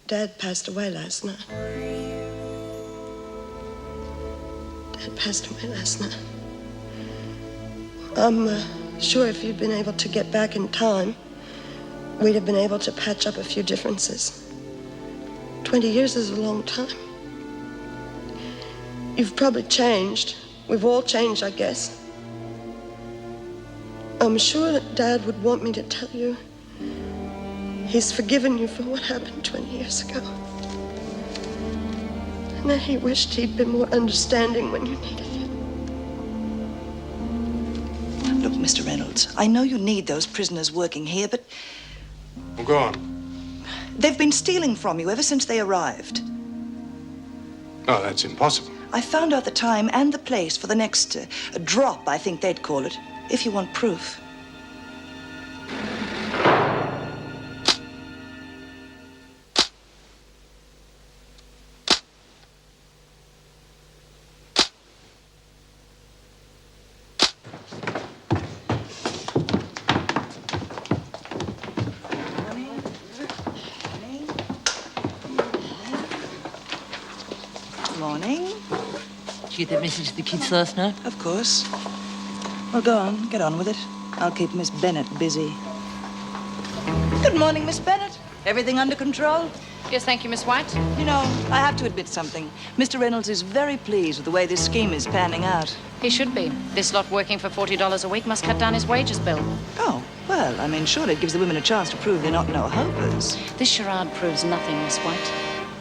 Dad passed away last night. Dad passed away last night. I'm sure if you'd been able to get back in time, we'd have been able to patch up a few differences. 20 years is a long time. You've probably changed. We've all changed, I guess. I'm sure that Dad would want me to tell you he's forgiven you for what happened 20 years ago. And that he wished he'd been more understanding when you needed him. Look, Mr. Reynolds, I know you need those prisoners working here, but... Well, go on. They've been stealing from you ever since they arrived. Oh, that's impossible. I found out the time and the place for the next drop, I think they'd call it, if you want proof. Morning. Did you get that message to the kids last night? Of course. Well, go on. Get on with it. I'll keep Miss Bennett busy. Good morning, Miss Bennett. Everything under control? Yes, thank you, Miss White. You know, I have to admit something. Mr. Reynolds is very pleased with the way this scheme is panning out. He should be. This lot working for $40 a week must cut down his wages bill. Oh, well, I mean, surely it gives the women a chance to prove they're not no-hopers. This charade proves nothing, Miss White.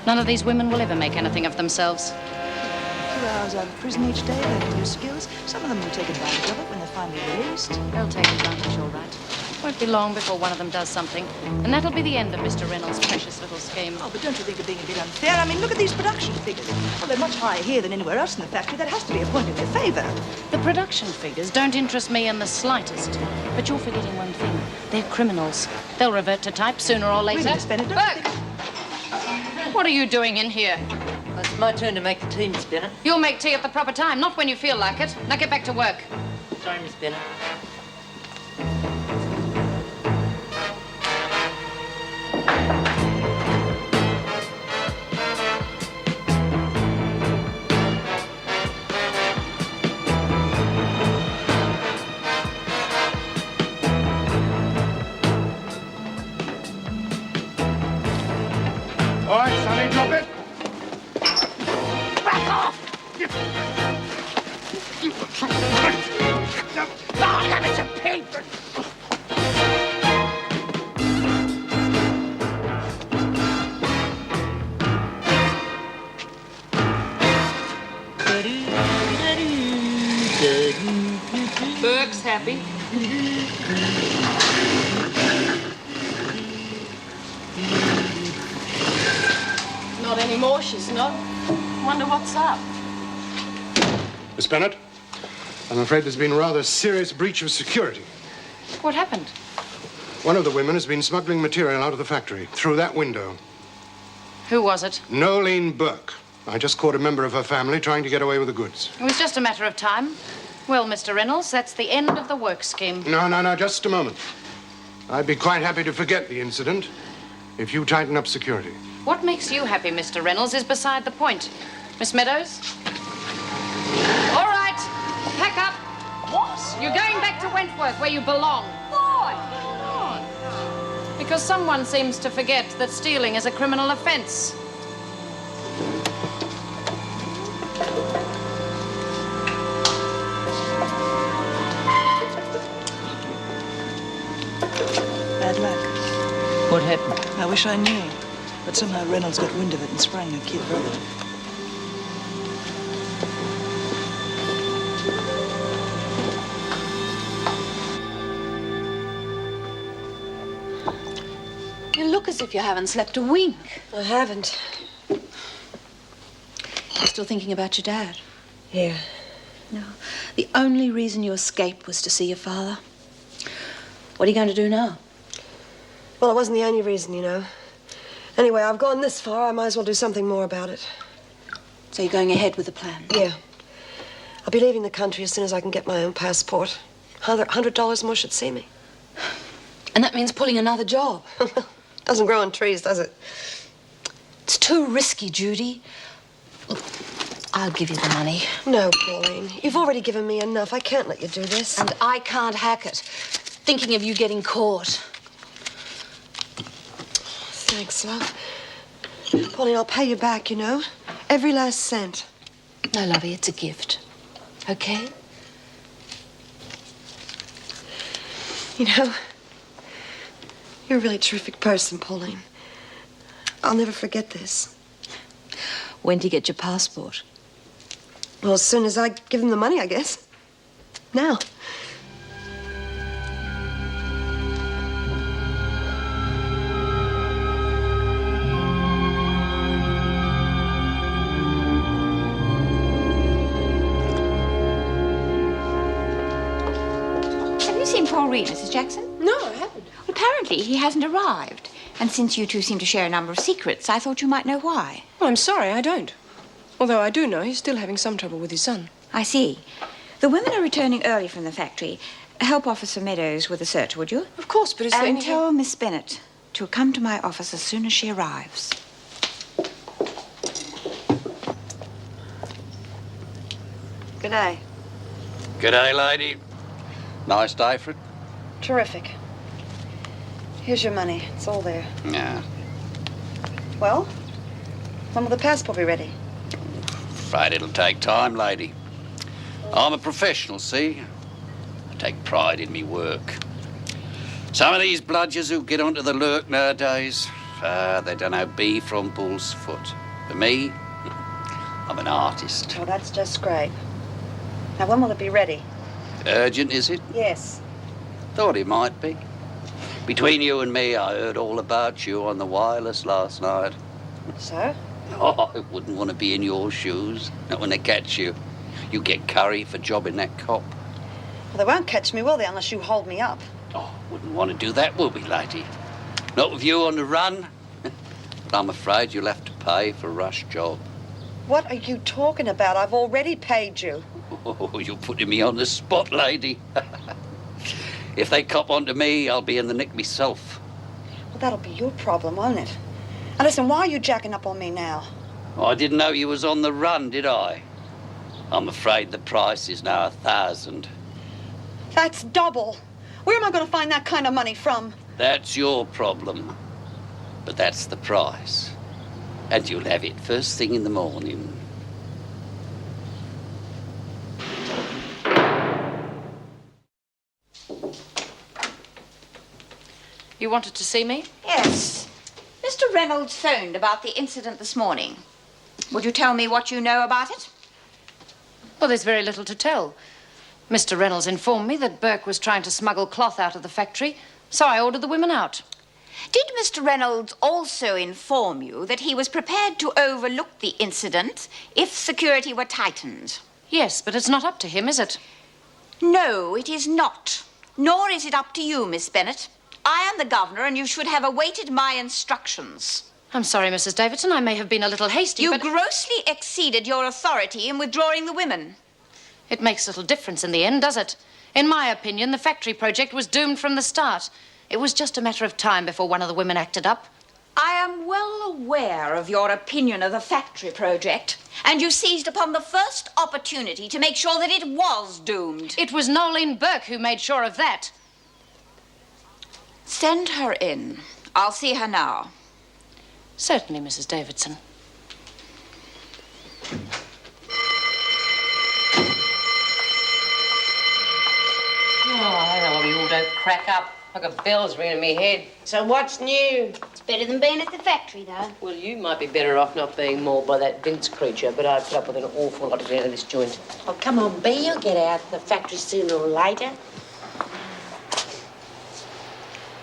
None of these women will ever make anything of themselves. A few hours out of prison each day, learning new skills. Some of them will take advantage of it when they're finally released. They'll take advantage, all right. Won't be long before one of them does something, and that'll be the end of Mr. Reynolds' precious little scheme. Oh, but don't you think you're being a bit unfair? I mean, look at these production figures. Well, they're much higher here than anywhere else in the factory. That has to be a point in their favor. The production figures don't interest me in the slightest. But you're forgetting one thing. They're criminals. They'll revert to type sooner or later. Really, Miss Bennett, don't you think... What are you doing in here? Well, it's my turn to make the tea, Miss Bennett. You'll make tea at the proper time, not when you feel like it. Now get back to work. Sorry, Miss Bennett. All right, Sonny, drop it. Back off! Oh, damn it, a paper! Burke's happy. Not anymore, she's not. Wonder what's up. Miss Bennett, I'm afraid there's been a rather serious breach of security. What happened? One of the women has been smuggling material out of the factory through that window. Who was it? Nolene Burke. I just caught a member of her family trying to get away with the goods. It was just a matter of time. Well, Mr. Reynolds, that's the end of the work scheme. No, just a moment. I'd be quite happy to forget the incident if you tighten up security. What makes you happy, Mr. Reynolds, is beside the point. Miss Meadows? All right, pack up. What? You're going back to Wentworth, where you belong. Why? Because someone seems to forget that stealing is a criminal offense. Bad luck. What happened? I wish I knew. But somehow Reynolds got wind of it and sprang her kid brother. You look as if you haven't slept a wink. I haven't. You're still thinking about your dad? Yeah. No. The only reason you escaped was to see your father. What are you going to do now? Well, it wasn't the only reason, you know. Anyway, I've gone this far. I might as well do something more about it. So you're going ahead with the plan? Yeah. I'll be leaving the country as soon as I can get my own passport. $100 more should see me. And that means pulling another job. Doesn't grow on trees, does it? It's too risky, Judy. Look, I'll give you the money. No, Pauline. You've already given me enough. I can't let you do this. And I can't hack it. Thinking of you getting caught. Thanks, love. Pauline, I'll pay you back, you know. Every last cent. No, lovey, it's a gift. Okay? You know, you're a really terrific person, Pauline. I'll never forget this. When do you get your passport? Well, as soon as I give them the money, I guess. Now. Have you seen Paul Reed, Mrs. Jackson? No, I haven't. Well, apparently he hasn't arrived. And since you two seem to share a number of secrets, I thought you might know why. Well, I'm sorry, I don't. Although I do know he's still having some trouble with his son. I see. The women are returning early from the factory. Help Officer Meadows with the search, would you? Of course, but is there And anything... tell Miss Bennett to come to my office as soon as she arrives. Good day. G'day, lady. Nice day for it? Terrific. Here's your money. It's all there. Yeah. Well, when will the passport be ready? Afraid it'll take time, lady. I'm a professional, see? I take pride in me work. Some of these bludgers who get onto the lurk nowadays, they don't know B from bull's foot. For me, I'm an artist. Well, that's just great. Now, when will it be ready? Urgent, is it? Yes. Thought it might be. Between you and me, I heard all about you on the wireless last night. So? Oh, I wouldn't want to be in your shoes. Not when they catch you. You get curry for jobbing that cop. Well, they won't catch me, will they, unless you hold me up? Oh, wouldn't want to do that, will we, lady? Not with you on the run. But I'm afraid you'll have to pay for a rush job. What are you talking about? I've already paid you. Oh, you're putting me on the spot, lady. If they cop onto me, I'll be in the nick myself. Well, that'll be your problem, won't it? Now, listen, why are you jacking up on me now? Oh, I didn't know you was on the run, did I? I'm afraid the price is now 1,000. That's double. Where am I going to find that kind of money from? That's your problem. But that's the price. And you'll have it first thing in the morning. You wanted to see me? Yes. Mr. Reynolds phoned about the incident this morning. Would you tell me what you know about it? Well, there's very little to tell. Mr. Reynolds informed me that Burke was trying to smuggle cloth out of the factory, so I ordered the women out. Did Mr. Reynolds also inform you that he was prepared to overlook the incident if security were tightened? Yes, but it's not up to him, is it? No, it is not. Nor is it up to you, Miss Bennett. I am the governor, and you should have awaited my instructions. I'm sorry, Mrs. Davidson. I may have been a little hasty, You but... grossly exceeded your authority in withdrawing the women. It makes little difference in the end, does it? In my opinion, the factory project was doomed from the start. It was just a matter of time before one of the women acted up. I am well aware of your opinion of the factory project, and you seized upon the first opportunity to make sure that it was doomed. It was Nolene Burke who made sure of that. Send her in. I'll see her now. Certainly, Mrs. Davidson. Oh, I don't know why we all don't crack up. I've got bells ringing in my head. So what's new? It's better than being at the factory, though. Well, you might be better off not being mauled by that Vince creature, but I'd put up with an awful lot of out of this joint. Oh, come on, B, you'll get out of the factory sooner or later.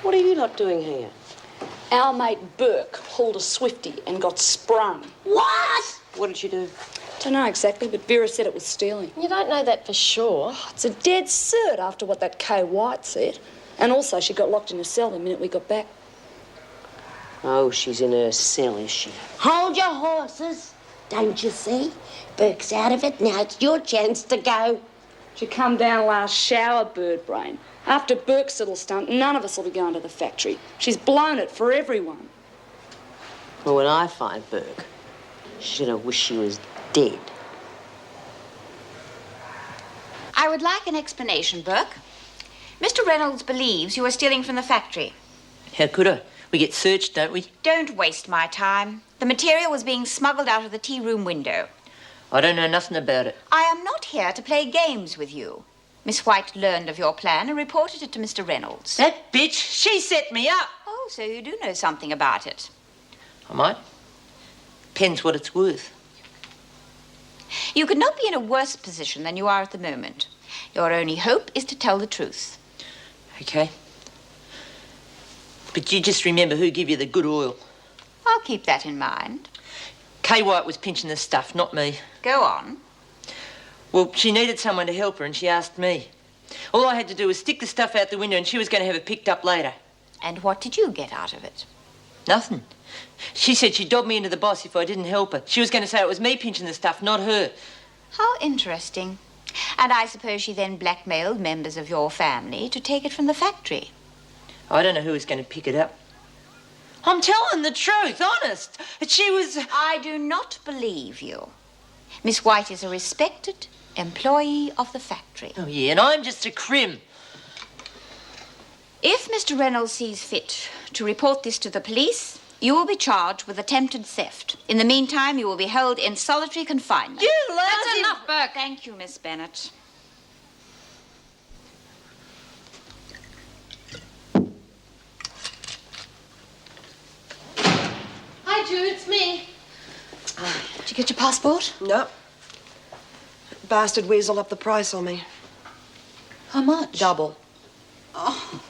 What are you lot doing here? Our mate Burke hauled a Swifty and got sprung. What? What did she do? Don't know exactly, but Vera said it was stealing. You don't know that for sure. It's a dead cert after what that Kay White said. And also, she got locked in a cell the minute we got back. Oh, she's in her cell, is she? Hold your horses. Don't you see? Burke's out of it. Now it's your chance to go. She come down last shower, bird brain. After Burke's little stunt, none of us will be going to the factory. She's blown it for everyone. Well, when I find Burke, she's gonna wish she was dead. I would like an explanation, Burke. Mr. Reynolds believes you are stealing from the factory. How could I? We get searched, don't we? Don't waste my time. The material was being smuggled out of the tea room window. I don't know nothing about it. I am not here to play games with you. Miss White learned of your plan and reported it to Mr. Reynolds. That bitch, she set me up. Oh, so you do know something about it. I might. Depends what it's worth. You could not be in a worse position than you are at the moment. Your only hope is to tell the truth. Okay. But you just remember who give you the good oil. I'll keep that in mind. Kay White was pinching the stuff, not me. Go on. Well, she needed someone to help her and she asked me. All I had to do was stick the stuff out the window and she was going to have it picked up later. And what did you get out of it? Nothing. She said she'd dob me into the boss if I didn't help her. She was going to say it was me pinching the stuff, not her. How interesting. And I suppose she then blackmailed members of your family to take it from the factory. I don't know who was going to pick it up. I'm telling the truth, honest. She was... I do not believe you. Miss White is a respected employee of the factory. Oh, yeah, and I'm just a crim. If Mr. Reynolds sees fit to report this to the police, you will be charged with attempted theft. In the meantime, you will be held in solitary confinement. You lousy... That's enough, Burke. Thank you, Miss Bennett. Hi, Jude, it's me. Did you get your passport? No. Bastard weaseled up the price on me. How much? Double. Oh.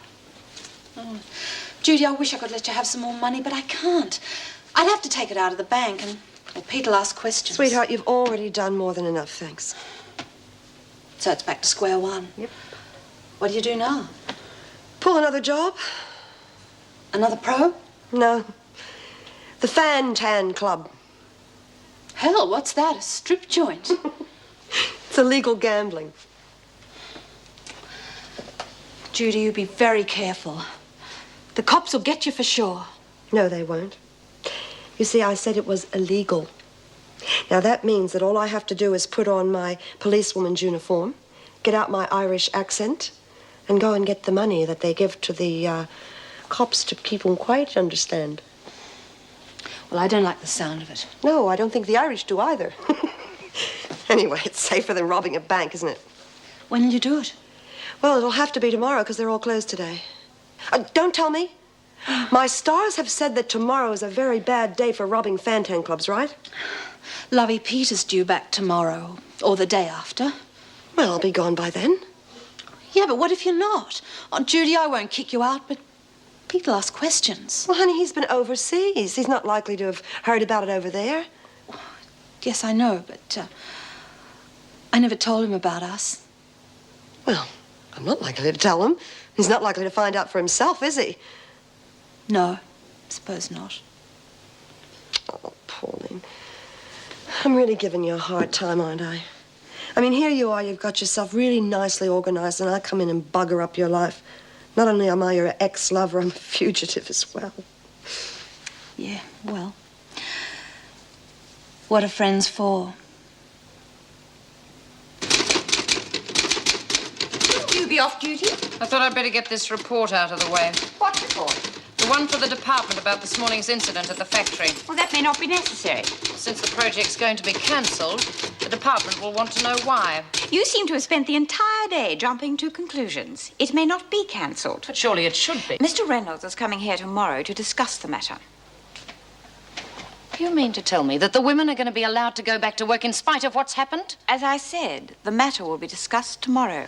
Judy, I wish I could let you have some more money, but I can't. I'd have to take it out of the bank and well, Pete'll ask questions. Sweetheart, you've already done more than enough, thanks. So it's back to square one. Yep. What do you do now? Pull another job? Another pro? No. The Fan Tan Club. Hell, what's that? A strip joint? It's illegal gambling. Judy, you be very careful. The cops will get you for sure. No, they won't. You see, I said it was illegal. Now, that means that all I have to do is put on my policewoman's uniform, get out my Irish accent, and go and get the money that they give to the cops to keep them quiet, you understand? Well, I don't like the sound of it. No, I don't think the Irish do either. Anyway, it's safer than robbing a bank, isn't it? When will you do it? Well, it'll have to be tomorrow because they're all closed today. Don't tell me. My stars have said that tomorrow is a very bad day for robbing Fantan clubs, right? Lovey Pete is due back tomorrow, or the day after. Well, I'll be gone by then. Yeah, but what if you're not? Oh, Judy, I won't kick you out, but Pete'll ask questions. Well, honey, he's been overseas. He's not likely to have heard about it over there. Yes, I know, but I never told him about us. Well, I'm not likely to tell him. He's not likely to find out for himself, is he? No, suppose not. Oh, Pauline. I'm really giving you a hard time, aren't I? I mean, here you are, you've got yourself really nicely organized, and I come in and bugger up your life. Not only am I your ex-lover, I'm a fugitive as well. Yeah, well, what are friends for? You be off duty? I thought I'd better get this report out of the way. What report? The one for the department about this morning's incident at the factory. Well, that may not be necessary. Since the project's going to be cancelled, the department will want to know why. You seem to have spent the entire day jumping to conclusions. It may not be cancelled. But surely it should be. Mr. Reynolds is coming here tomorrow to discuss the matter. You mean to tell me that the women are going to be allowed to go back to work in spite of what's happened? As I said, the matter will be discussed tomorrow.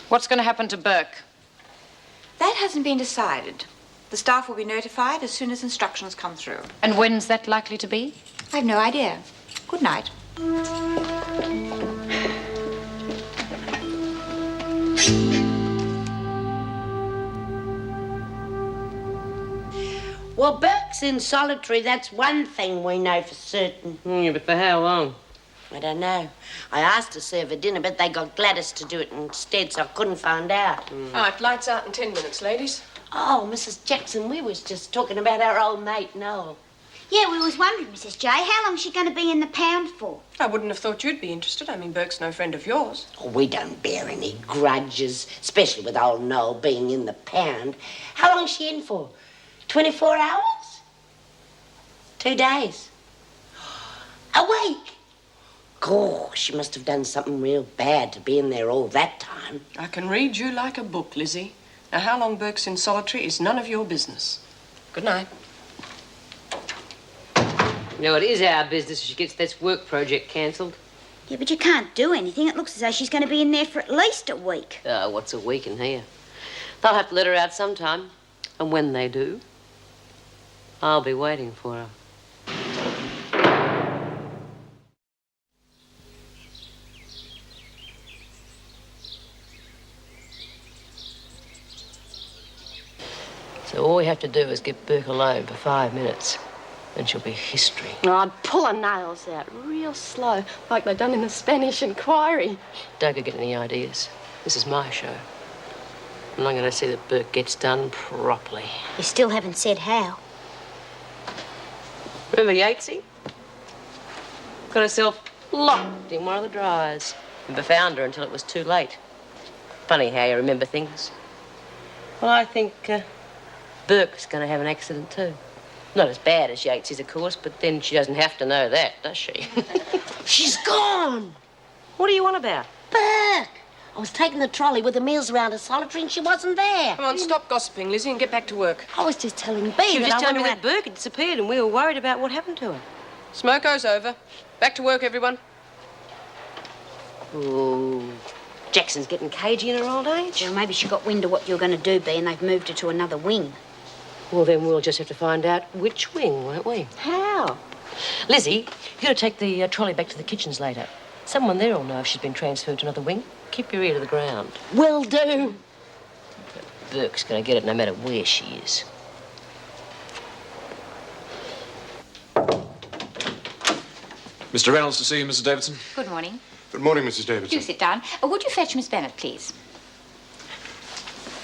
What's going to happen to Burke? That hasn't been decided. The staff will be notified as soon as instructions come through. And when's that likely to be? I've no idea. Good night. Well, Burke's in solitary, that's one thing we know for certain. Yeah, but for how long? I don't know. I asked to serve her dinner, but they got Gladys to do it instead, so I couldn't find out. All right, lights out in 10 minutes, ladies. Oh, Mrs. Jackson, we was just talking about our old mate, Noel. Yeah, we was wondering, Mrs. J, how long's she going to be in the pound for? I wouldn't have thought you'd be interested. I mean, Burke's no friend of yours. Oh, we don't bear any grudges, especially with old Noel being in the pound. How long's she in for? 24 hours? 2 days? A week? Gosh, she must have done something real bad to be in there all that time. I can read you like a book, Lizzie. Now, how long Burke's in solitary is none of your business. Good night. No, it is our business if she gets this work project cancelled. Yeah, but you can't do anything. It looks as though she's going to be in there for at least a week. What's a week in here? They'll have to let her out sometime. And when they do, I'll be waiting for her. So all we have to do is get Burke alone for 5 minutes. Then she'll be history. Oh, I'd pull her nails out real slow, like they done in the Spanish Inquiry. Don't go get any ideas. This is my show. And I'm going to see that Burke gets done properly. You still haven't said how. Remember Yatesy? Got herself locked in one of the dryers. Never found her until it was too late. Funny how you remember things. Well, I think Burke's going to have an accident too. Not as bad as Yatesy's, of course, but then she doesn't have to know that, does she? She's gone. What do you want about? Burke! I was taking the trolley with the meals around her solitary and she wasn't there. Come on, stop gossiping, Lizzie, and get back to work. I was just telling She Bea was that just I telling me went that around... Burke had disappeared and we were worried about what happened to her. Smoko's over. Back to work, everyone. Oh, Jackson's getting cagey in her old age. Well, maybe she got wind of what you were going to do, Bea, and they've moved her to another wing. Well, then we'll just have to find out which wing, won't we? How? Lizzie, you've got to take the trolley back to the kitchens later. Someone there will know if she's been transferred to another wing. Keep your ear to the ground. Will do. Burke's going to get it no matter where she is. Mr. Reynolds to see you, Mrs. Davidson. Good morning. Good morning, Mrs. Davidson. Do sit down. Would you fetch Miss Bennett, please?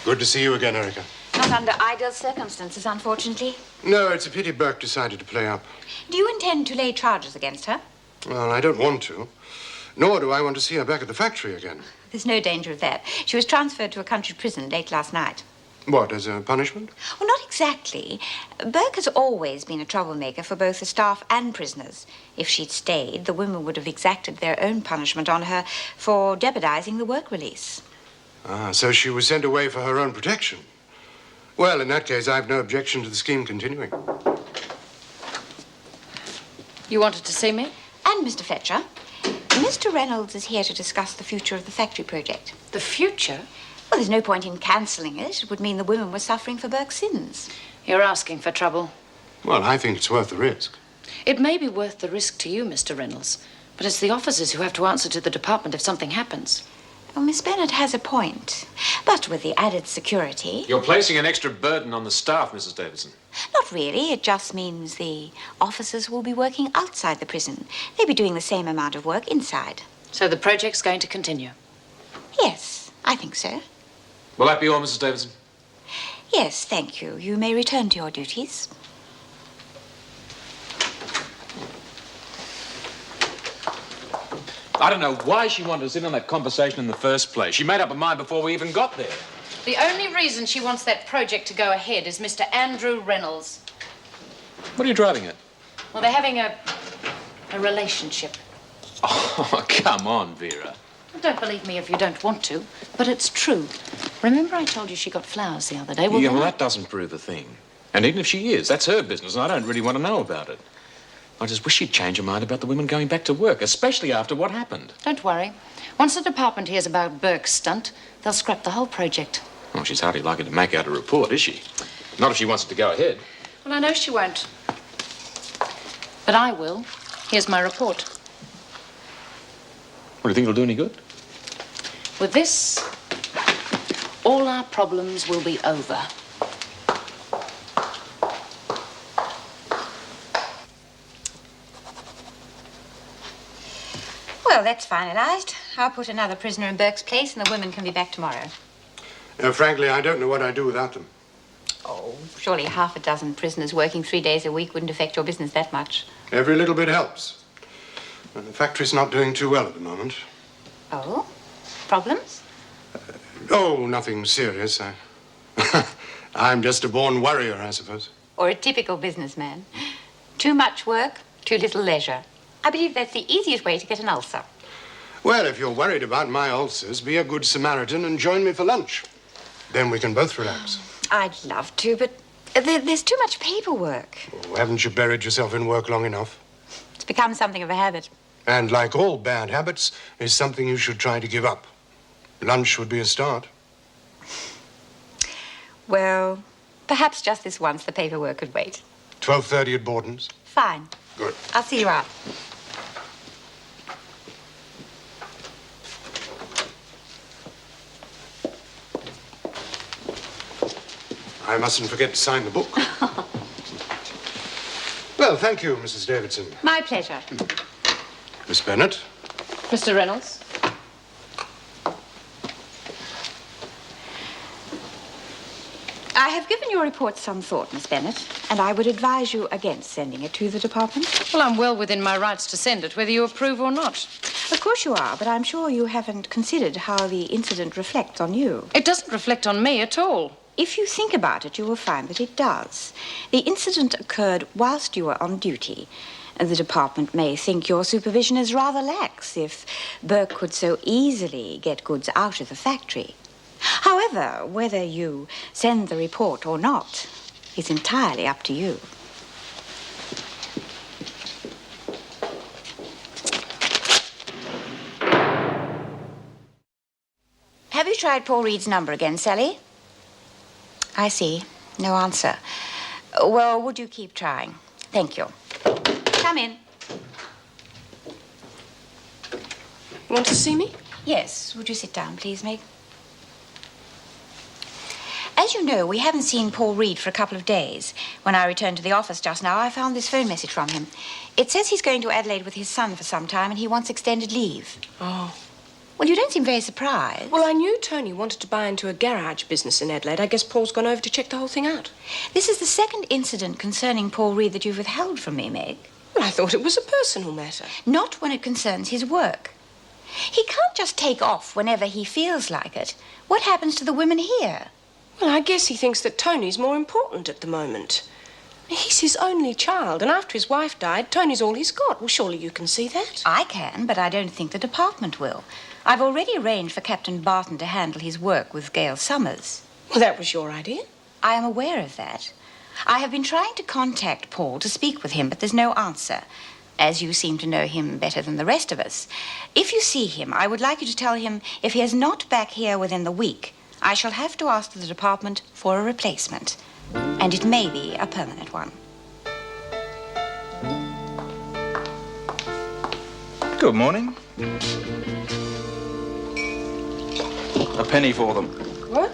Good to see you again, Erica. Not under ideal circumstances, unfortunately. No, it's a pity Burke decided to play up. Do you intend to lay charges against her? Well, I don't want to. Nor do I want to see her back at the factory again. There's no danger of that. She was transferred to a country prison late last night. What, as a punishment? Well, not exactly. Burke has always been a troublemaker for both the staff and prisoners. If she'd stayed, the women would have exacted their own punishment on her for jeopardizing the work release. Ah, so she was sent away for her own protection. Well, in that case, I've no objection to the scheme continuing. You wanted to see me? And Mr. Fletcher. Mr. Reynolds is here to discuss the future of the factory project. The future? Well, there's no point in cancelling it. It would mean the women were suffering for Burke's sins. You're asking for trouble. Well, I think it's worth the risk. It may be worth the risk to you, Mr. Reynolds, but it's the officers who have to answer to the department if something happens. Well, Miss Bennett has a point. But with the added security... You're placing an extra burden on the staff, Mrs. Davidson. Not really. It just means the officers will be working outside the prison. They'll be doing the same amount of work inside. So the project's going to continue? Yes, I think so. Will that be all, Mrs. Davidson? Yes, thank you. You may return to your duties. I don't know why she wanted us in on that conversation in the first place. She made up her mind before we even got there. The only reason she wants that project to go ahead is Mr. Andrew Reynolds. What are you driving at? Well, they're having a relationship. Oh, come on, Vera. Don't believe me if you don't want to, but it's true. Remember I told you she got flowers the other day? Well, Yeah, well, that doesn't prove a thing. And even if she is, that's her business, and I don't really want to know about it. I just wish she'd change her mind about the women going back to work, especially after what happened. Don't worry. Once the department hears about Burke's stunt, they'll scrap the whole project. Well, she's hardly likely to make out a report, is she? Not if she wants it to go ahead. Well, I know she won't. But I will. Here's my report. What, do you think it'll do any good? With this, all our problems will be over. Well, that's finalised. I'll put another prisoner in Burke's place and the women can be back tomorrow. Frankly, I don't know what I'd do without them. Oh, surely half a dozen prisoners working 3 days a week wouldn't affect your business that much. Every little bit helps. And the factory's not doing too well at the moment. Oh? Problems? Oh, nothing serious. I'm just a born worrier, I suppose. Or a typical businessman. Too much work, too little leisure. I believe that's the easiest way to get an ulcer. Well, if you're worried about my ulcers, be a good Samaritan and join me for lunch. Then we can both relax. I'd love to, but there's too much paperwork. Oh, haven't you buried yourself in work long enough? It's become something of a habit. And like all bad habits, is something you should try to give up. Lunch would be a start. Well, perhaps just this once the paperwork could wait. 12:30 at Borden's? Fine. Good. I'll see you out. I mustn't forget to sign the book. Well, thank you, Mrs. Davidson. My pleasure. Miss Bennett? Mr. Reynolds? I have given your report some thought, Miss Bennett, and I would advise you against sending it to the department. Well, I'm well within my rights to send it, whether you approve or not. Of course you are, but I'm sure you haven't considered how the incident reflects on you. It doesn't reflect on me at all. If you think about it, you will find that it does. The incident occurred whilst you were on duty. And the department may think your supervision is rather lax if Burke could so easily get goods out of the factory. However, whether you send the report or not is entirely up to you. Have you tried Paul Reed's number again, Sally? I see. No answer. Well, would you keep trying? Thank you. Come in. You want to see me? Yes. Would you sit down, please, Meg? As you know, we haven't seen Paul Reed for a couple of days. When I returned to the office just now, I found this phone message from him. It says he's going to Adelaide with his son for some time and he wants extended leave. Oh. Well, you don't seem very surprised. Well, I knew Tony wanted to buy into a garage business in Adelaide. I guess Paul's gone over to check the whole thing out. This is the second incident concerning Paul Reed that you've withheld from me, Meg. Well, I thought it was a personal matter. Not when it concerns his work. He can't just take off whenever he feels like it. What happens to the women here? Well, I guess he thinks that Tony's more important at the moment. He's his only child, and after his wife died, Tony's all he's got. Well, surely you can see that. I can, but I don't think the department will. I've already arranged for Captain Barton to handle his work with Gail Summers. Well, that was your idea. I am aware of that. I have been trying to contact Paul to speak with him, but there's no answer. As you seem to know him better than the rest of us. If you see him, I would like you to tell him if he is not back here within the week, I shall have to ask the department for a replacement. And it may be a permanent one. Good morning. A penny for them. What?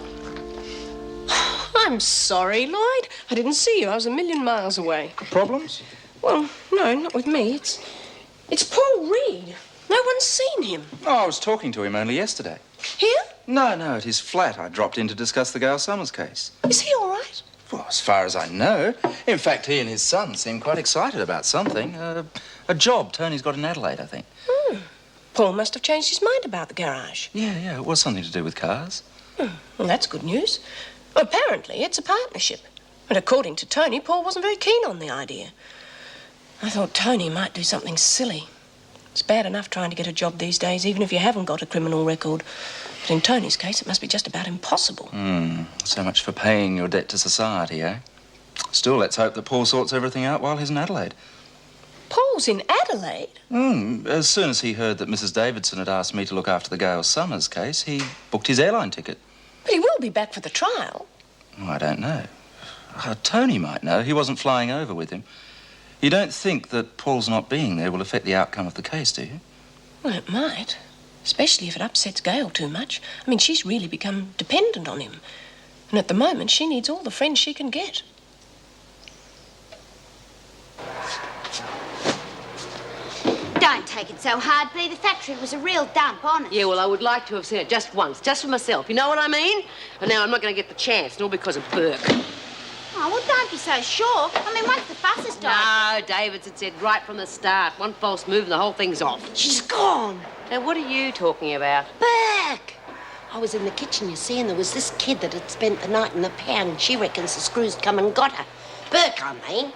I'm sorry, Lloyd. I didn't see you. I was a million miles away. Problems? Well, no, not with me. It's Paul Reed. No one's seen him. Oh, I was talking to him only yesterday. Here? No, at his flat. I dropped in to discuss the Gail Summers case. Is he all right? Well, as far as I know. In fact, he and his son seem quite excited about something. A job Tony's got in Adelaide, I think. Paul must have changed his mind about the garage. Yeah, it was something to do with cars. Well, that's good news. Apparently, it's a partnership. And according to Tony, Paul wasn't very keen on the idea. I thought Tony might do something silly. It's bad enough trying to get a job these days, even if you haven't got a criminal record. But in Tony's case, it must be just about impossible. So much for paying your debt to society, eh? Still, let's hope that Paul sorts everything out while he's in Adelaide. Paul's in Adelaide? As soon as he heard that Mrs. Davidson had asked me to look after the Gail Summers case, he booked his airline ticket. But he will be back for the trial. Oh, I don't know. Tony might know. He wasn't flying over with him. You don't think that Paul's not being there will affect the outcome of the case, do you? Well, it might. Especially if it upsets Gail too much. I mean, she's really become dependent on him. And at the moment, she needs all the friends she can get. Don't take it so hard, Bea. The factory was a real dump, honest. Yeah, well, I would like to have seen it just once, just for myself. You know what I mean? But now I'm not going to get the chance, and all because of Burke. be so sure. I mean, once the fuss has started. No, Davidson said right from the start. One false move and the whole thing's off. She's gone. Now, what are you talking about? Back. I was in the kitchen, you see, and there was this kid that had spent the night in the pound, and she reckons the screws come and got her. Burke, I mean.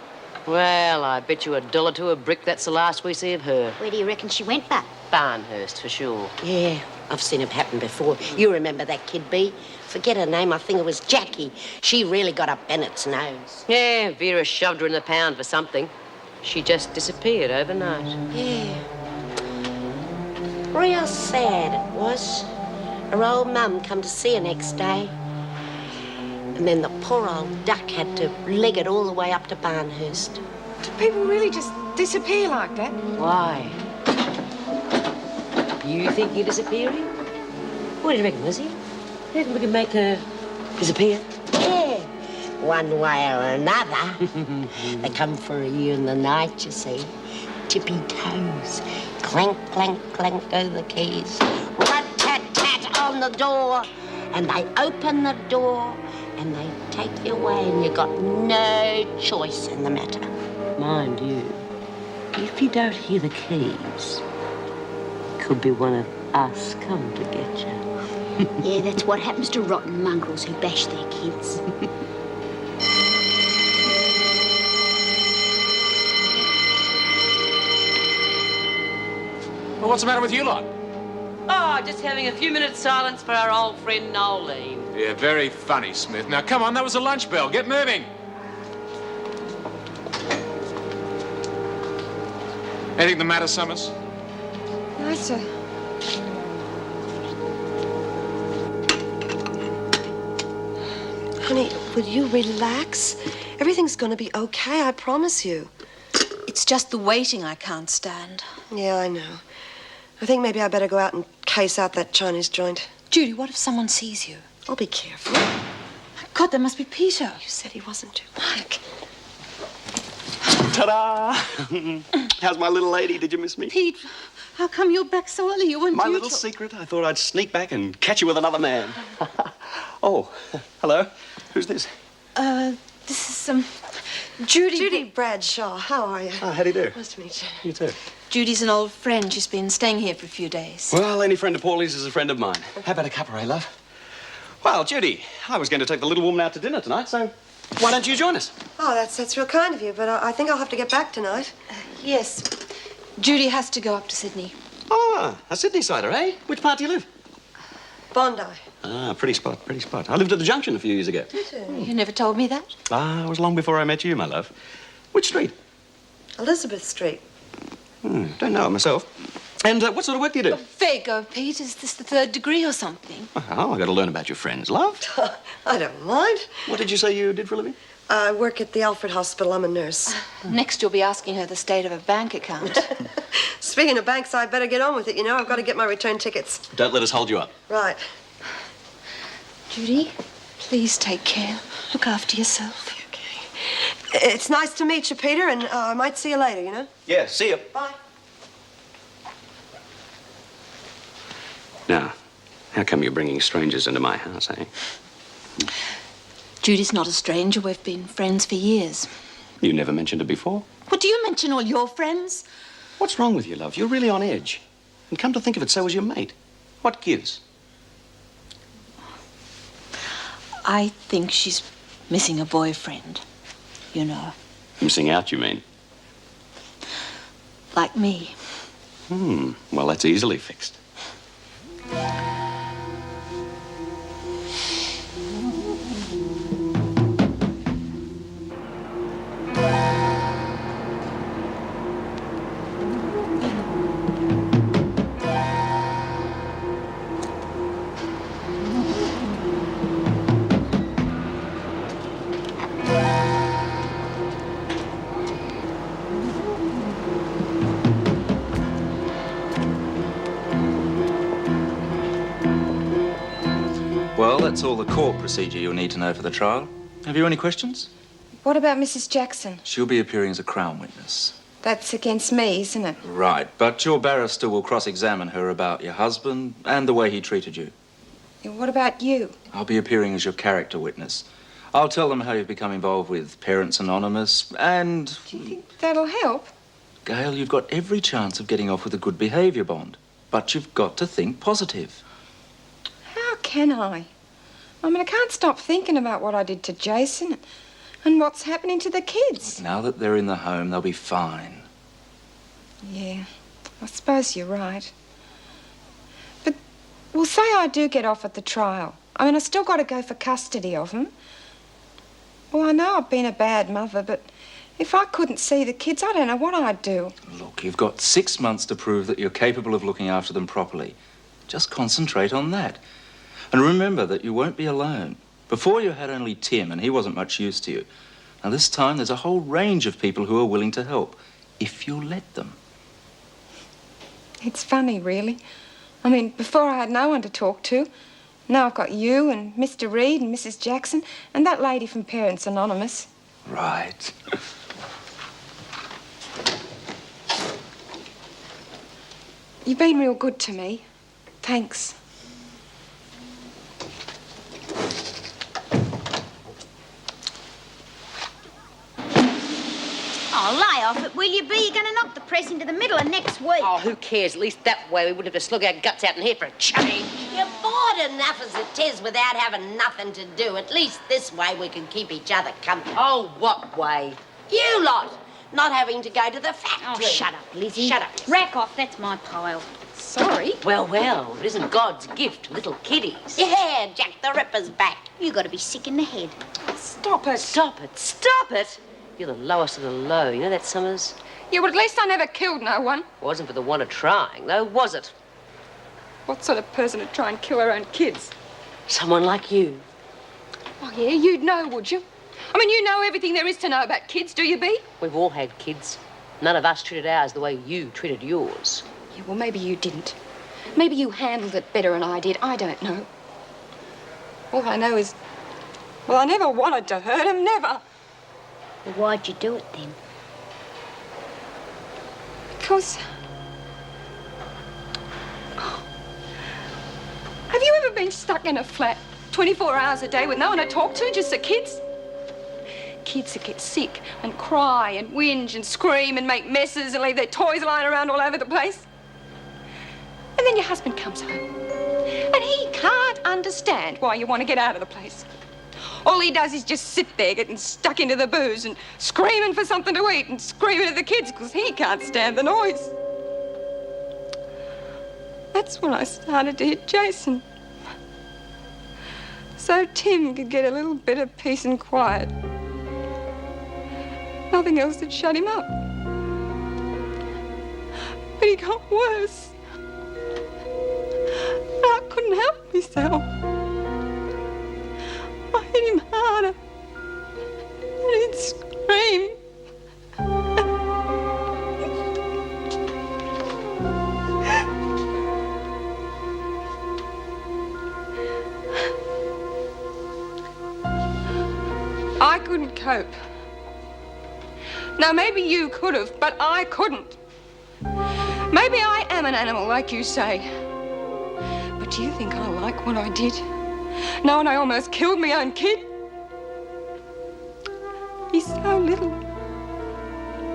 Well, I bet you $1 to a brick that's the last we see of her. Where do you reckon she went, Buck? Barnhurst, for sure. Yeah, I've seen it happen before. You remember that kid, Bee? Forget her name, I think it was Jackie. She really got up Bennett's nose. Yeah, Vera shoved her in the pound for something. She just disappeared overnight. Yeah. Real sad it was. Her old mum come to see her next day. And then the poor old duck had to leg it all the way up to Barnhurst. Do people really just disappear like that? Why? You think you're disappearing? What do you reckon, Lizzie? You reckon we can make her disappear? Yeah, one way or another. They come for you in the night, you see. Tippy toes. Clank, clank, clank go the keys. Rat-tat-tat on the door. And they open the door and they take you away and you got no choice in the matter. Mind you, if you don't hear the keys, it could be one of us come to get you. Yeah, that's what happens to rotten mongrels who bash their kids. Well, what's the matter with you lot? Oh, just having a few minutes silence for our old friend Nolene. Yeah, very funny, Smith. Now, come on, that was a lunch bell. Get moving. Anything the matter, Summers? No, sir. Honey, will you relax? Everything's going to be okay, I promise you. It's just the waiting I can't stand. Yeah, I know. I think maybe I better go out and case out that Chinese joint. Judy, what if someone sees you? I'll be careful. My God, that must be Peter. You said he wasn't too Mike. Ta-da! How's my little lady? Did you miss me? Pete, how come you're back so early? You weren't My due little till- secret? I thought I'd sneak back and catch you with another man. Oh, hello. Who's this? This is, Judy. Judy Bradshaw, how are you? Oh, how do you do? Nice to meet you. You too. Judy's an old friend. She's been staying here for a few days. Well, any friend of Paulie's is a friend of mine. How about a cuppa, eh, love? Well, Judy, I was going to take the little woman out to dinner tonight, so why don't you join us? Oh, that's real kind of you, but I think I'll have to get back tonight. Yes. Judy has to go up to Sydney. Ah, a Sydney sider, eh? Which part do you live? Bondi. Ah, pretty spot, pretty spot. I lived at the Junction a few years ago. You never told me that. Ah, it was long before I met you, my love. Which street? Elizabeth Street. Don't know it myself. And what sort of work do you do? There you go, Pete. Is this the 3rd degree or something? Oh, I've got to learn about your friends, love. I don't mind. What did you say you did for a living? I work at the Alfred Hospital. I'm a nurse. Next, you'll be asking her the state of her bank account. Speaking of banks, I'd better get on with it, you know. I've got to get my return tickets. Don't let us hold you up. Right. Judy, please take care. Look after yourself. Okay. It's nice to meet you, Peter, and I might see you later, you know? Yeah, see you. Bye. Now, how come you're bringing strangers into my house, eh? Judy's not a stranger. We've been friends for years. You never mentioned it before. What, do you mention all your friends? What's wrong with you, love? You're really on edge. And come to think of it, so is your mate. What gives? I think she's missing a boyfriend. You know, Missing out, you mean? like me. Well, that's easily fixed. Well, that's all the court procedure you'll need to know for the trial. Have you any questions? What about Mrs. Jackson? She'll be appearing as a Crown witness. That's against me, isn't it? Right, but your barrister will cross-examine her about your husband and the way he treated you. What about you? I'll be appearing as your character witness. I'll tell them how you've become involved with Parents Anonymous and... Do you think that'll help? Gail, you've got every chance of getting off with a good behaviour bond. But you've got to think positive. How can I? I mean, I can't stop thinking about what I did to Jason and what's happening to the kids. Now that they're in the home, they'll be fine. Yeah, I suppose you're right. But, well, say I do get off at the trial. I mean, I still got to go for custody of them. Well, I know I've been a bad mother, but if I couldn't see the kids, I don't know what I'd do. Look, you've got 6 months to prove that you're capable of looking after them properly. Just concentrate on that. And remember that you won't be alone. Before you had only Tim, and he wasn't much use to you. Now, this time, there's a whole range of people who are willing to help, if you'll let them. It's funny, really. I mean, before I had no one to talk to. Now I've got you and Mr. Reed and Mrs. Jackson and that lady from Parents Anonymous. Right. You've been real good to me. Thanks. Oh, lay off it, will you be? You're going to knock the press into the middle of next week. Oh, who cares? At least that way we wouldn't have to slug our guts out in here for a change. You're bored enough as it is without having nothing to do. At least this way we can keep each other company. Oh, what way? You lot, not having to go to the factory. Oh, shut up, Lizzie. Shut up. Rack off, that's my pile. Sorry. Well, well, it isn't God's gift to little kiddies. Yeah, Jack the Ripper's back. You got to be sick in the head. Stop it. Stop it, stop it. You're the lowest of the low, you know that, Summers? Yeah, well, at least I never killed no one. Wasn't for the want of trying, though, was it? What sort of person would try and kill her own kids? Someone like you. Oh, yeah, you'd know, would you? I mean, you know everything there is to know about kids, do you, Bea? We've all had kids. None of us treated ours the way you treated yours. Yeah, well, maybe you didn't. Maybe you handled it better than I did. I don't know. All I know is, well, I never wanted to hurt him, never. Well, why'd you do it then? Because... Have you ever been stuck in a flat 24 hours a day with no one to talk to, just the kids? Kids that get sick and cry and whinge and scream and make messes and leave their toys lying around all over the place. And then your husband comes home and he can't understand why you want to get out of the place. All he does is just sit there getting stuck into the booze and screaming for something to eat and screaming at the kids because he can't stand the noise. That's when I started to hit Jason. So Tim could get a little bit of peace and quiet. Nothing else had shut him up. But he got worse. I couldn't help myself. I hit him harder. And he'd scream. I couldn't cope. Now, maybe you could have, but I couldn't. Maybe I am an animal, like you say. But do you think I like what I did? Knowing I almost killed my own kid? He's so little.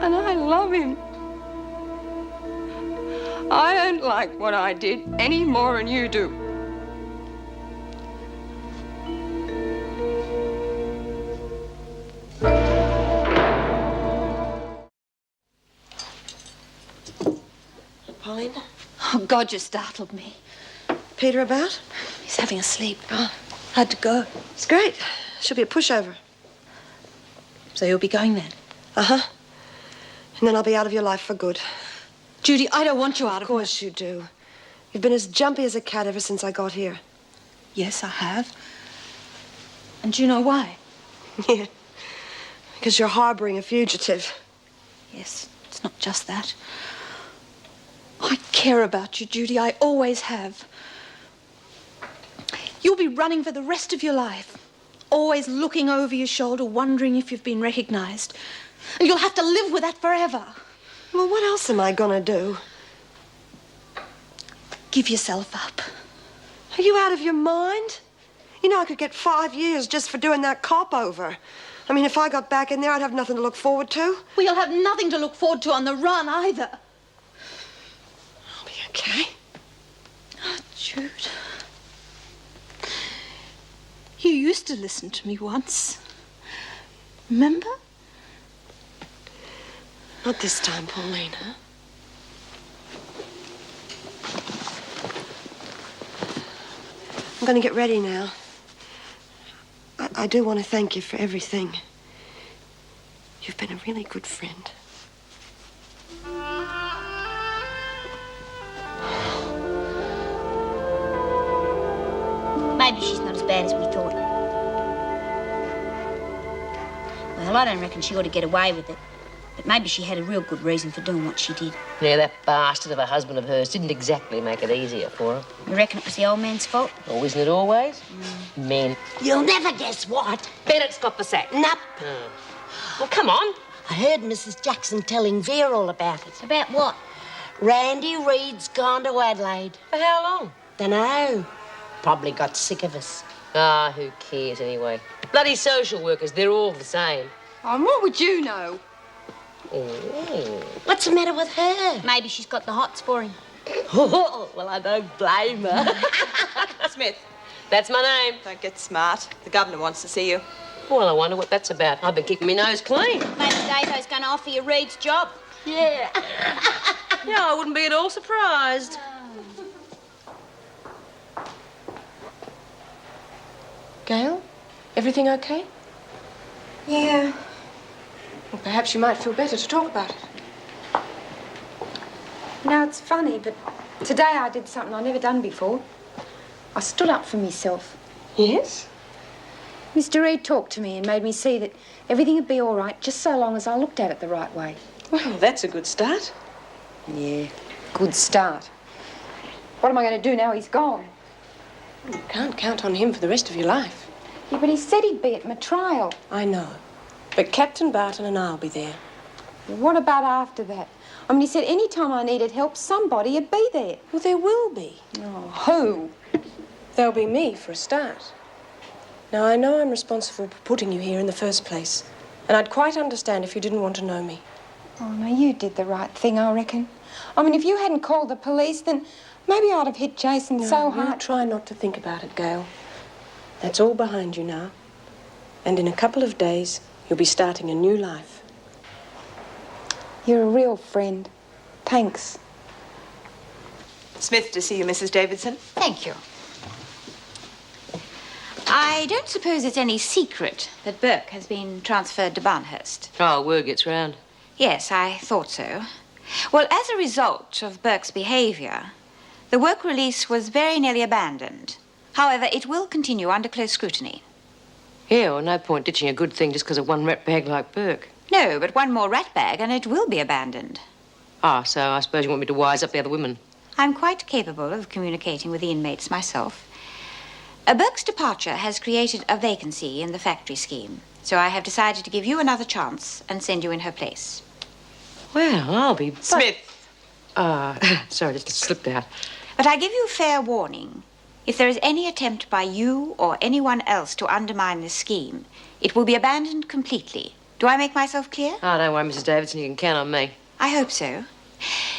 And I love him. I don't like what I did any more than you do. Pauline? Oh, God, you startled me. Peter about? He's having a sleep. Oh, how'd it go? It's great. She'll be a pushover. So you'll be going then? Uh-huh. And then I'll be out of your life for good. Judy, I don't want you out of... Of course you do. You've been as jumpy as a cat ever since I got here. Yes, I have. And do you know why? Yeah. Because you're harboring a fugitive. Yes, it's not just that. I care about you, Judy. I always have. You'll be running for the rest of your life, always looking over your shoulder, wondering if you've been recognized. And you'll have to live with that forever. Well, what else am I gonna do? Give yourself up. Are you out of your mind? You know, I could get 5 years just for doing that cop over. I mean, if I got back in there, I'd have nothing to look forward to. Well, you'll have nothing to look forward to on the run either. I'll be okay. Oh, Jude. You used to listen to me once. Remember? Not this time, Pauline, huh? I'm going to get ready now. I do want to thank you for everything. You've been a really good friend. Maybe she's not as bad as we thought. Well, I don't reckon she ought to get away with it. But maybe she had a real good reason for doing what she did. Yeah, that bastard of a husband of hers didn't exactly make it easier for her. You reckon it was the old man's fault? Oh, isn't it always? Men. You'll never guess what. Bennett's got the sack. Nope. Oh. Well, come on. I heard Mrs. Jackson telling Vera all about it. About what? Randy Reed's gone to Adelaide. For how long? Dunno. Probably got sick of us. Ah, who cares anyway? Bloody social workers, they're all the same. Oh, and what would you know? Oh. What's the matter with her? Maybe she's got the hots for him. Oh, well, I don't blame her. Smith. That's my name. Don't get smart. The governor wants to see you. Well, I wonder what that's about. I've been kicking my nose clean. Maybe Davo's going to offer you Reed's job. Yeah. Yeah, I wouldn't be at all surprised. Gail, everything okay? Yeah. Well, perhaps you might feel better to talk about it. Now, it's funny, but today I did something I've never done before. I stood up for myself. Yes? Mr. Reed talked to me and made me see that everything would be all right just so long as I looked at it the right way. Well, that's a good start. Yeah, good start. What am I going to do now he's gone? You can't count on him for the rest of your life. Yeah, but he said he'd be at my trial. I know. But Captain Barton and I'll be there. What about after that? I mean, he said any time I needed help, somebody would be there. Well, there will be. Oh, who? There'll be me, for a start. Now, I know I'm responsible for putting you here in the first place, and I'd quite understand if you didn't want to know me. Oh, no, you did the right thing, I reckon. I mean, if you hadn't called the police, then maybe I'd have hit Jason so hard. You try not to think about it, Gail. That's all behind you now. And in a couple of days, you'll be starting a new life. You're a real friend. Thanks. Smith to see you, Mrs. Davidson. Thank you. I don't suppose it's any secret that Burke has been transferred to Barnhurst. Oh, word gets round. Yes, I thought so. Well, as a result of Burke's behavior, the work release was very nearly abandoned. However, it will continue under close scrutiny. Yeah, well, no point ditching a good thing just because of one rat bag like Burke. No, but one more rat bag and it will be abandoned. Ah, so I suppose you want me to wise up the other women. I'm quite capable of communicating with the inmates myself. Burke's departure has created a vacancy in the factory scheme, so I have decided to give you another chance and send you in her place. Well, I'll be... Smith. Sorry, just slipped out. But I give you fair warning. If there is any attempt by you or anyone else to undermine this scheme, it will be abandoned completely. Do I make myself clear? Oh, don't worry, Mrs. Davidson. You can count on me. I hope so.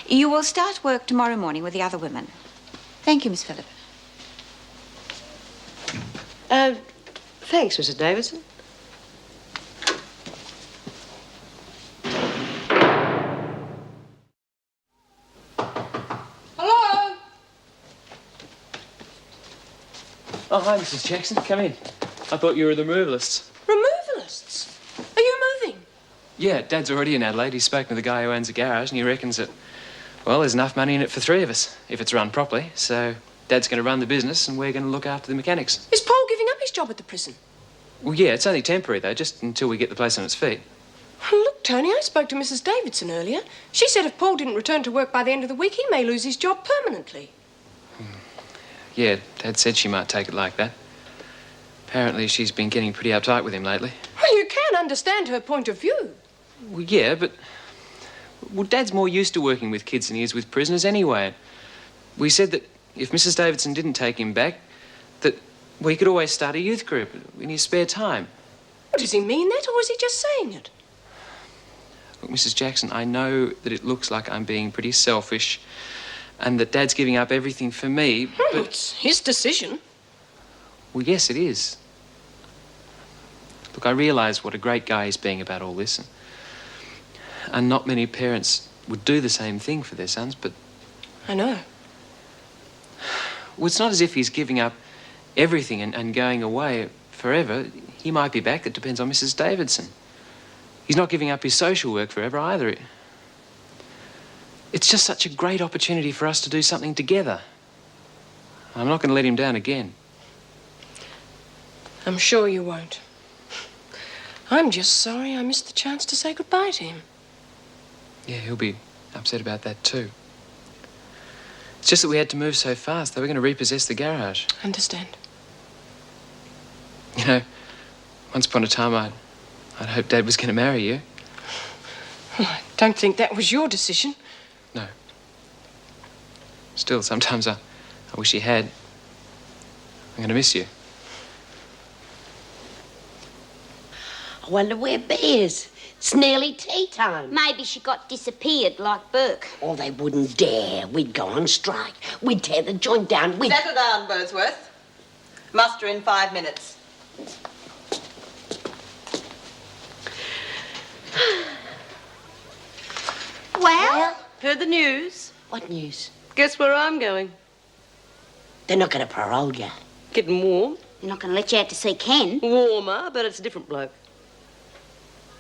You will start work tomorrow morning with the other women. Thank you, Miss Phillip. Thanks, Mrs. Davidson. Hello? Oh, hi, Mrs. Jackson. Come in. I thought you were the removalists. Removalists? Are you moving? Yeah, Dad's already in Adelaide. He's spoken to the guy who owns the garage, and he reckons that, well, there's enough money in it for 3 of us, if it's run properly. So Dad's going to run the business, and we're going to look after the mechanics. Is Paul giving up his job at the prison? Well, yeah, it's only temporary, though, just until we get the place on its feet. Look, Tony, I spoke to Mrs. Davidson earlier. She said if Paul didn't return to work by the end of the week, he may lose his job permanently. Yeah, Dad said she might take it like that. Apparently she's been getting pretty uptight with him lately. Well, you can understand her point of view. Well, yeah, but... Well, Dad's more used to working with kids than he is with prisoners anyway. We said that if Mrs. Davidson didn't take him back, that We could always start a youth group in his spare time. Does he mean that, or is he just saying it? Look, Mrs. Jackson, I know that it looks like I'm being pretty selfish and that Dad's giving up everything for me, but... It's his decision. Well, yes, it is. Look, I realise what a great guy he's being about all this, and not many parents would do the same thing for their sons, but... I know. Well, it's not as if he's giving up everything and going away forever. He might be back. It depends on Mrs. Davidson. He's not giving up his social work forever either. It's just such a great opportunity for us to do something together. I'm not going to let him down again. I'm sure you won't. I'm just sorry I missed the chance to say goodbye to him. Yeah, he'll be upset about that too. It's just that we had to move so fast. They were going to repossess the garage. Understand. You know, once upon a time I'd hoped Dad was going to marry you. I don't think that was your decision. No. Still, sometimes I wish he had. I'm going to miss you. I wonder where Bea is. It's nearly tea time. Maybe she got disappeared like Burke. Oh, they wouldn't dare. We'd go on strike. We'd tear the joint down. We'd... Settle down, Wordsworth. Muster in 5 minutes. Well? Heard the news? What news? Guess where I'm going? They're not going to parole you. Getting warm. They're not going to let you out to see Ken. Warmer, but it's a different bloke.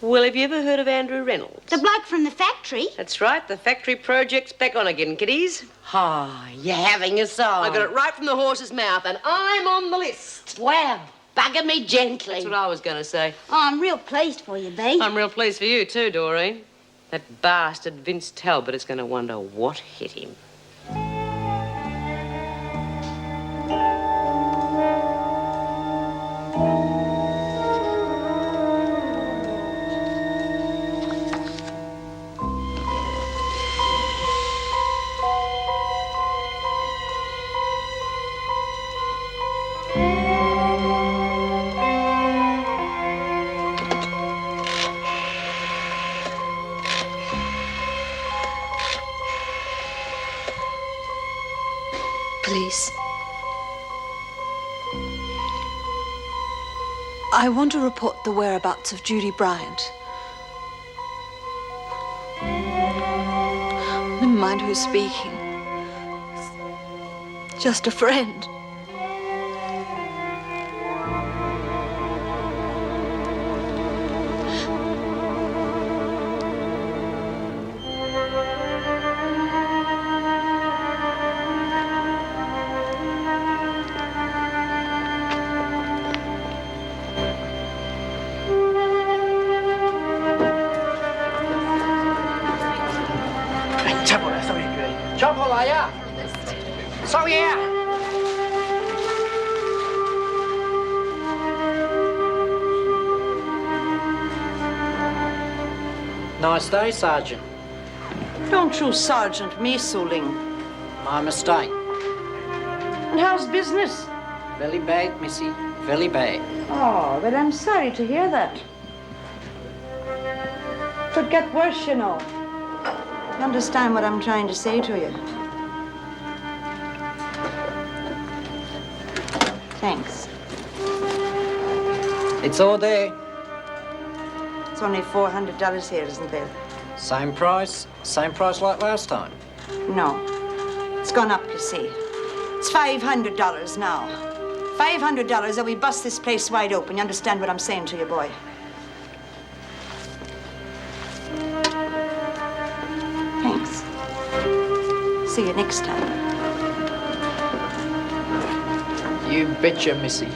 Well, have you ever heard of Andrew Reynolds? The bloke from the factory. That's right. The factory project's back on again, kiddies. Ah, you're having a song. I got it right from the horse's mouth, and I'm on the list. Well, bugger me gently. That's what I was going to say. Oh, I'm real pleased for you, Bea. I'm real pleased for you too, Doreen. That bastard Vince Talbot is going to wonder what hit him. Please. I want to report the whereabouts of Judy Bryant. Never mind who's speaking. Just a friend. Cho cô lại á. Sao nghe? Nice day, Sergeant. Don't you Sergeant me, Suling. My mistake. And how's business? Very bad, Missy. Very bad. Oh, but I'm sorry to hear that. Could get worse, you know. Understand what I'm trying to say to you. Thanks. It's all there. It's only $400 here, isn't there? Same price like last time. No. It's gone up, you see. It's $500 now. $500 or we bust this place wide open. You understand what I'm saying to you, boy? Thanks. See you next time. You betcha, Missy.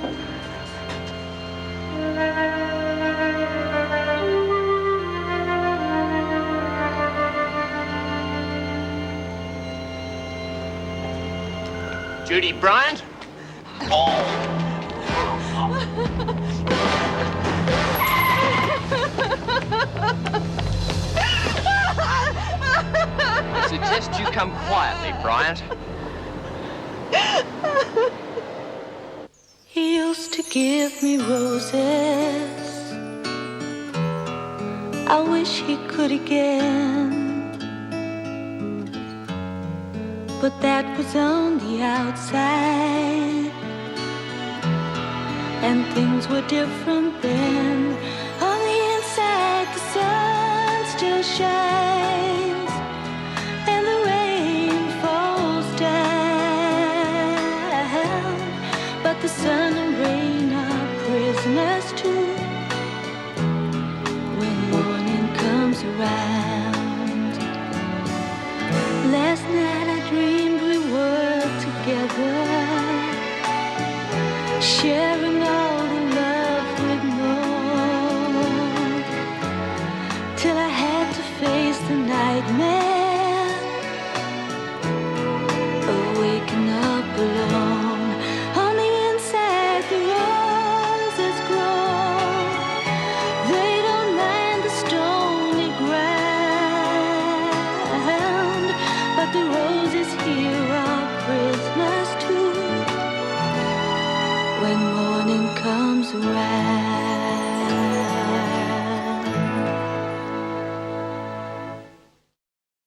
Judy Bryant? Oh! I suggest you come quietly, Bryant. He used to give me roses. I wish he could again. But that was on the outside, and things were different then. On the inside, the sun still shines, and the rain falls down. But the sun and rain are prisoners too when morning comes around. Last night I dreamed we were together, sharing all the love we'd known, till I had to face the nightmare of waking up alone. On the inside, the roses grow. They don't mind the stony ground, but the roses here are prisoners too when morning comes around.